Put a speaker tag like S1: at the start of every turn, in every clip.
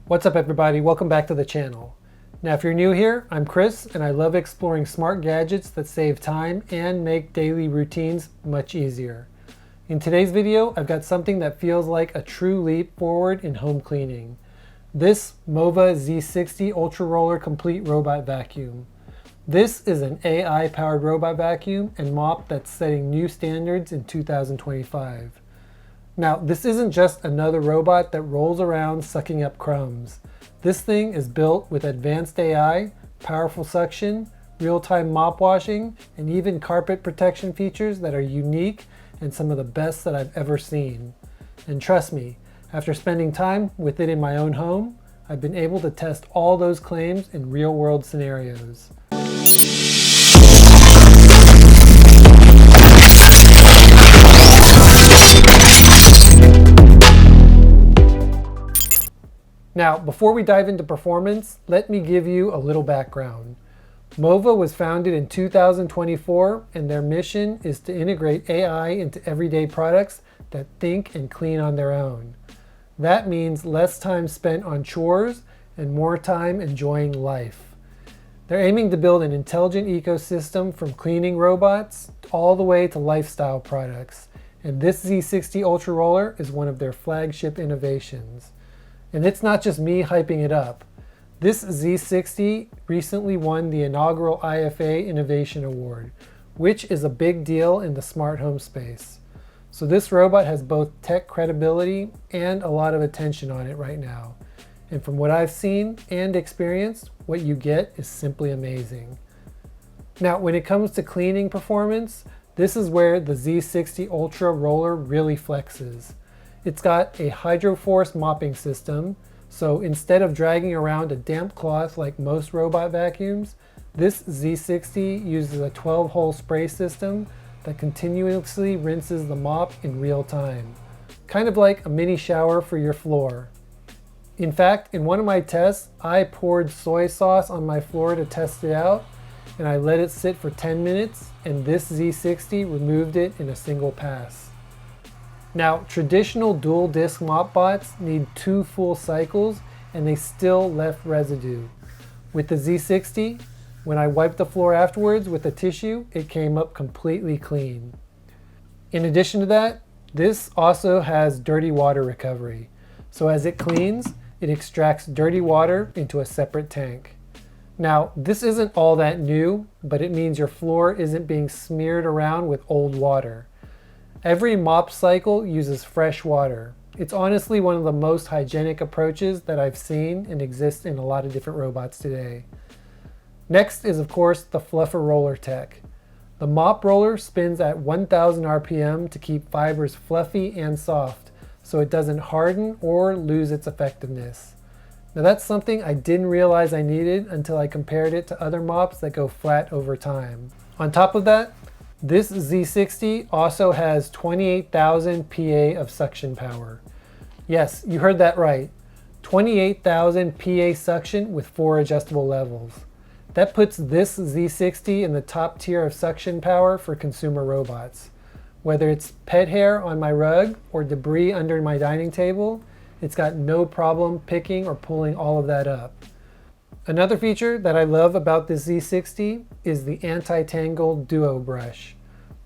S1: What's up everybody, welcome back to the channel. Now if you're new here, I'm Chris and I love exploring smart gadgets that save time and make daily routines much easier. In today's video, I've got something that feels like a true leap forward in home cleaning. This Mova Z60 Ultra Roller Complete Robot Vacuum. This is an AI-powered robot vacuum and mop that's setting new standards in 2025. Now, this isn't just another robot that rolls around sucking up crumbs. This thing is built with advanced AI, powerful suction, real-time mop washing, and even carpet protection features that are unique and some of the best that I've ever seen. And trust me, after spending time with it in my own home, I've been able to test all those claims in real-world scenarios. Now, before we dive into performance, let me give you a little background. Mova was founded in 2024, and their mission is to integrate AI into everyday products that think and clean on their own. That means less time spent on chores and more time enjoying life. They're aiming to build an intelligent ecosystem from cleaning robots all the way to lifestyle products, and this Z60 Ultra Roller is one of their flagship innovations. And it's not just me hyping it up. This Z60 recently won the inaugural IFA Innovation Award, which is a big deal in the smart home space. So this robot has both tech credibility and a lot of attention on it right now. And from what I've seen and experienced, what you get is simply amazing. Now, when it comes to cleaning performance, this is where the Z60 Ultra Roller really flexes. It's got a HydroForce mopping system, so instead of dragging around a damp cloth like most robot vacuums, this Z60 uses a 12-hole spray system that continuously rinses the mop in real time. Kind of like a mini shower for your floor. In fact, in one of my tests, I poured soy sauce on my floor to test it out, and I let it sit for 10 minutes, and this Z60 removed it in a single pass. Now, traditional dual disc mop bots need 2 full cycles and they still left residue. With the Z60, when I wiped the floor afterwards with a tissue, it came up completely clean. In addition to that, this also has dirty water recovery. So as it cleans, it extracts dirty water into a separate tank. Now, this isn't all that new, but it means your floor isn't being smeared around with old water. Every mop cycle uses fresh water. It's honestly one of the most hygienic approaches that I've seen and exists in a lot of different robots today. Next is of course the fluffer roller tech. The mop roller spins at 1000 RPM to keep fibers fluffy and soft so it doesn't harden or lose its effectiveness. Now that's something I didn't realize I needed until I compared it to other mops that go flat over time. On top of that, this Z60 also has 28,000 PA of suction power. Yes, you heard that right. 28,000 PA suction with 4 adjustable levels. That puts this Z60 in the top tier of suction power for consumer robots. Whether it's pet hair on my rug or debris under my dining table, it's got no problem picking or pulling all of that up. Another feature that I love about this Z60 is the anti-tangle duo brush.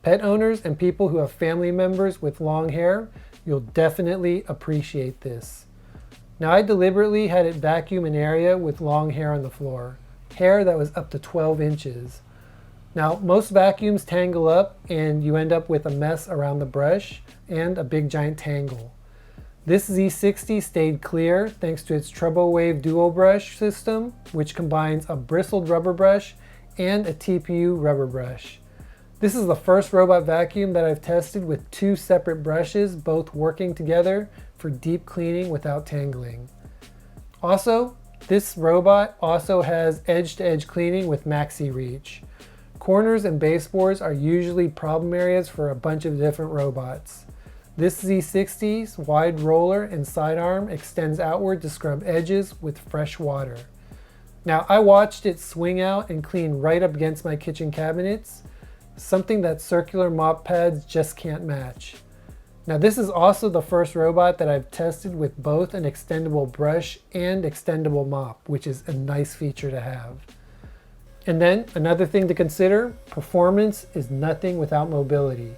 S1: Pet owners and people who have family members with long hair, you'll definitely appreciate this. Now I deliberately had it vacuum an area with long hair on the floor, hair that was up to 12 inches. Now most vacuums tangle up and you end up with a mess around the brush and a big giant tangle. This Z60 stayed clear thanks to its treble wave dual brush system, which combines a bristled rubber brush and a TPU rubber brush. This is the first robot vacuum that I've tested with 2 separate brushes, both working together for deep cleaning without tangling. Also, this robot also has edge-to-edge cleaning with Maxi Reach. Corners and baseboards are usually problem areas for a bunch of different robots. This Z60's wide roller and sidearm extends outward to scrub edges with fresh water. Now, I watched it swing out and clean right up against my kitchen cabinets, something that circular mop pads just can't match. Now this is also the first robot that I've tested with both an extendable brush and extendable mop, which is a nice feature to have. And then another thing to consider, performance is nothing without mobility.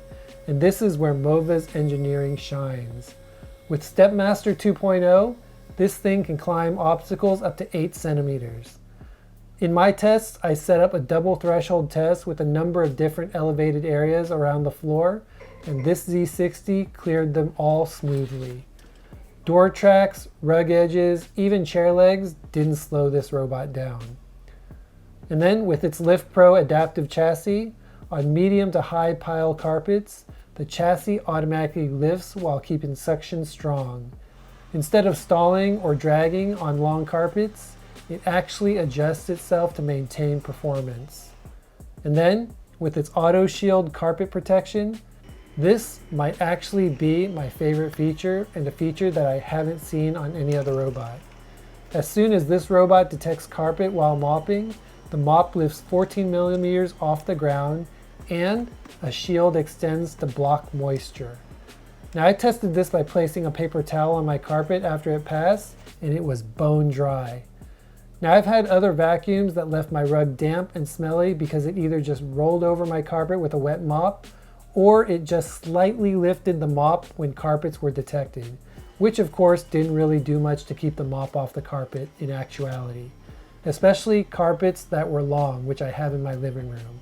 S1: And this is where Mova's engineering shines. With Stepmaster 2.0, this thing can climb obstacles up to 8 centimeters. In my tests, I set up a double threshold test with a number of different elevated areas around the floor, and this Z60 cleared them all smoothly. Door tracks, rug edges, even chair legs didn't slow this robot down. And then with its Lift Pro adaptive chassis, on medium to high pile carpets, the chassis automatically lifts while keeping suction strong. Instead of stalling or dragging on long carpets, it actually adjusts itself to maintain performance. And then, with its AutoShield carpet protection, this might actually be my favorite feature and a feature that I haven't seen on any other robot. As soon as this robot detects carpet while mopping, the mop lifts 14 millimeters off the ground and a shield extends to block moisture. Now I tested this by placing a paper towel on my carpet after it passed, and it was bone dry. Now I've had other vacuums that left my rug damp and smelly because it either just rolled over my carpet with a wet mop or it just slightly lifted the mop when carpets were detected, which of course didn't really do much to keep the mop off the carpet in actuality, especially carpets that were long, which I have in my living room.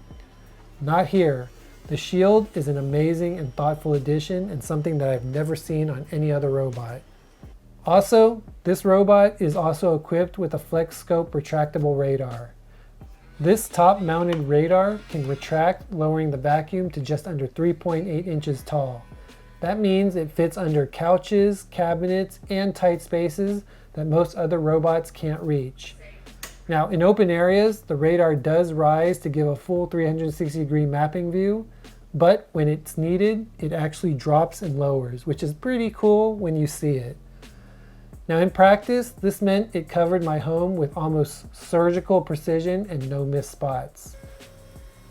S1: Not here. The shield is an amazing and thoughtful addition and something that I've never seen on any other robot. Also, this robot is also equipped with a FlexScope retractable radar. This top-mounted radar can retract, lowering the vacuum to just under 3.8 inches tall. That means it fits under couches, cabinets, and tight spaces that most other robots can't reach. Now, in open areas, the radar does rise to give a full 360-degree mapping view, but when it's needed, it actually drops and lowers, which is pretty cool when you see it. Now in practice, this meant it covered my home with almost surgical precision and no missed spots.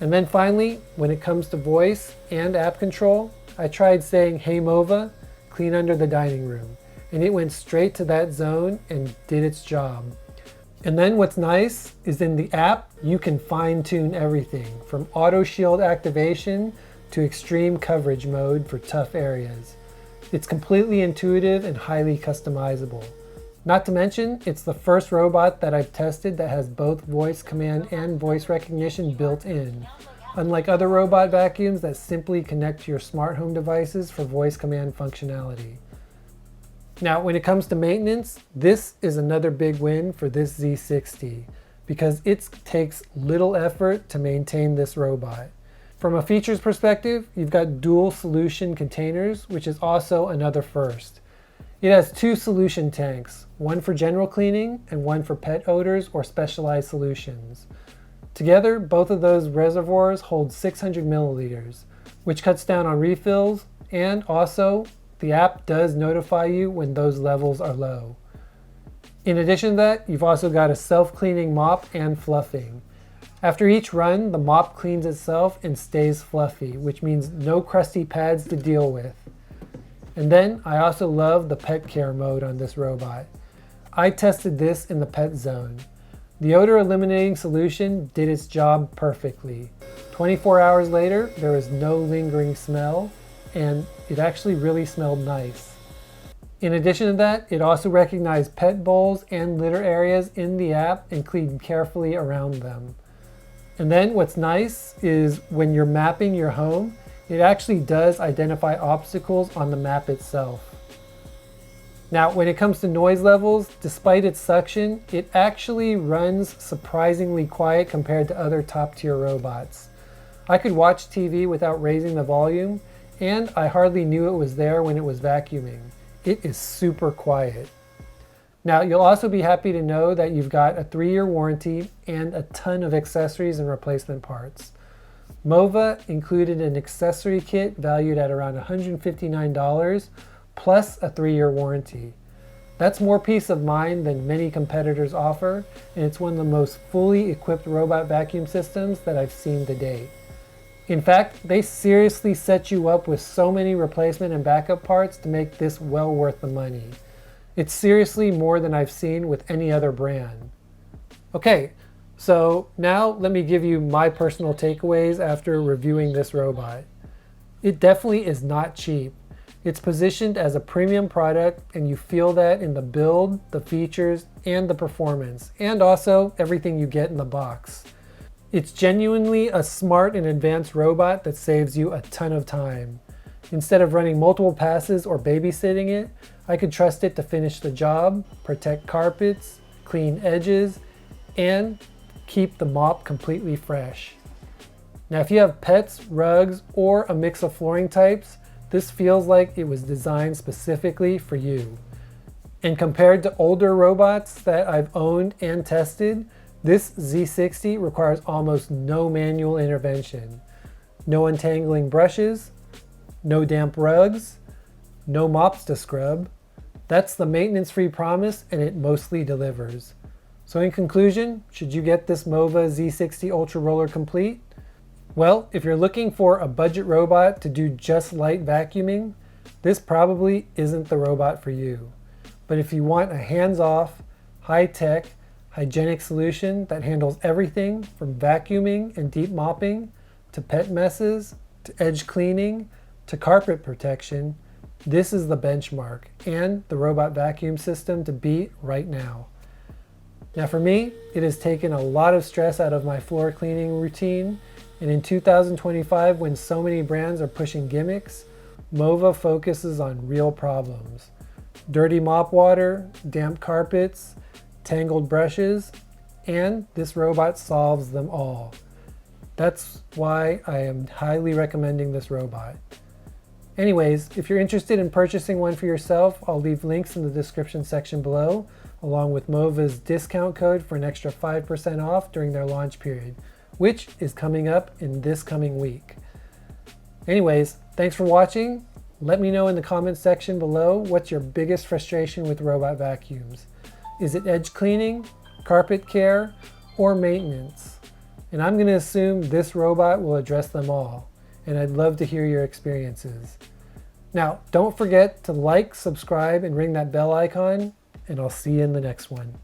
S1: And then finally, when it comes to voice and app control, I tried saying, "Hey Mova, clean under the dining room," and it went straight to that zone and did its job. And then what's nice is in the app, you can fine-tune everything from AutoShield activation to extreme coverage mode for tough areas. It's completely intuitive and highly customizable. Not to mention, it's the first robot that I've tested that has both voice command and voice recognition built in, unlike other robot vacuums that simply connect to your smart home devices for voice command functionality. Now, when it comes to maintenance, this is another big win for this Z60 because it takes little effort to maintain this robot. From a features perspective, you've got dual solution containers, which is also another first. It has 2 solution tanks, one for general cleaning and one for pet odors or specialized solutions. Together, both of those reservoirs hold 600 milliliters, which cuts down on refills, and also the app does notify you when those levels are low. In addition to that, you've also got a self-cleaning mop and fluffing. After each run, the mop cleans itself and stays fluffy, which means no crusty pads to deal with. And then I also love the pet care mode on this robot. I tested this in the pet zone. The odor eliminating solution did its job perfectly. 24 hours later, there was no lingering smell, and it actually really smelled nice. In addition to that, it also recognized pet bowls and litter areas in the app and cleaned carefully around them. And then what's nice is when you're mapping your home, it actually does identify obstacles on the map itself. Now, when it comes to noise levels, despite its suction, it actually runs surprisingly quiet compared to other top-tier robots. I could watch TV without raising the volume, and I hardly knew it was there when it was vacuuming. It is super quiet. Now, you'll also be happy to know that you've got a 3-year warranty and a ton of accessories and replacement parts. Mova included an accessory kit valued at around $159 plus a 3-year warranty. That's more peace of mind than many competitors offer, and it's one of the most fully equipped robot vacuum systems that I've seen to date. In fact, they seriously set you up with so many replacement and backup parts to make this well worth the money. It's seriously more than I've seen with any other brand. Okay, so now let me give you my personal takeaways after reviewing this robot. It definitely is not cheap. It's positioned as a premium product, and you feel that in the build, the features, and the performance, and also everything you get in the box. It's genuinely a smart and advanced robot that saves you a ton of time. Instead of running multiple passes or babysitting it, I could trust it to finish the job, protect carpets, clean edges, and keep the mop completely fresh. Now, if you have pets, rugs, or a mix of flooring types, this feels like it was designed specifically for you. And compared to older robots that I've owned and tested, this Z60 requires almost no manual intervention. No untangling brushes, no damp rugs, no mops to scrub. That's the maintenance-free promise, and it mostly delivers. So in conclusion, should you get this Mova Z60 Ultra Roller Complete? Well, if you're looking for a budget robot to do just light vacuuming, this probably isn't the robot for you. But if you want a hands-off, high-tech, hygienic solution that handles everything from vacuuming and deep mopping, to pet messes, to edge cleaning, to carpet protection, this is the benchmark and the robot vacuum system to beat right now. Now for me, it has taken a lot of stress out of my floor cleaning routine, and in 2025, when so many brands are pushing gimmicks, Mova focuses on real problems. Dirty mop water, damp carpets, tangled brushes, and this robot solves them all. That's why I am highly recommending this robot. Anyways, if you're interested in purchasing one for yourself, I'll leave links in the description section below, along with Mova's discount code for an extra 5% off during their launch period, which is coming up in this coming week. Anyways, thanks for watching. Let me know in the comments section below what's your biggest frustration with robot vacuums. Is it edge cleaning, carpet care, or maintenance? And I'm going to assume this robot will address them all, and I'd love to hear your experiences. Now, don't forget to like, subscribe, and ring that bell icon, and I'll see you in the next one.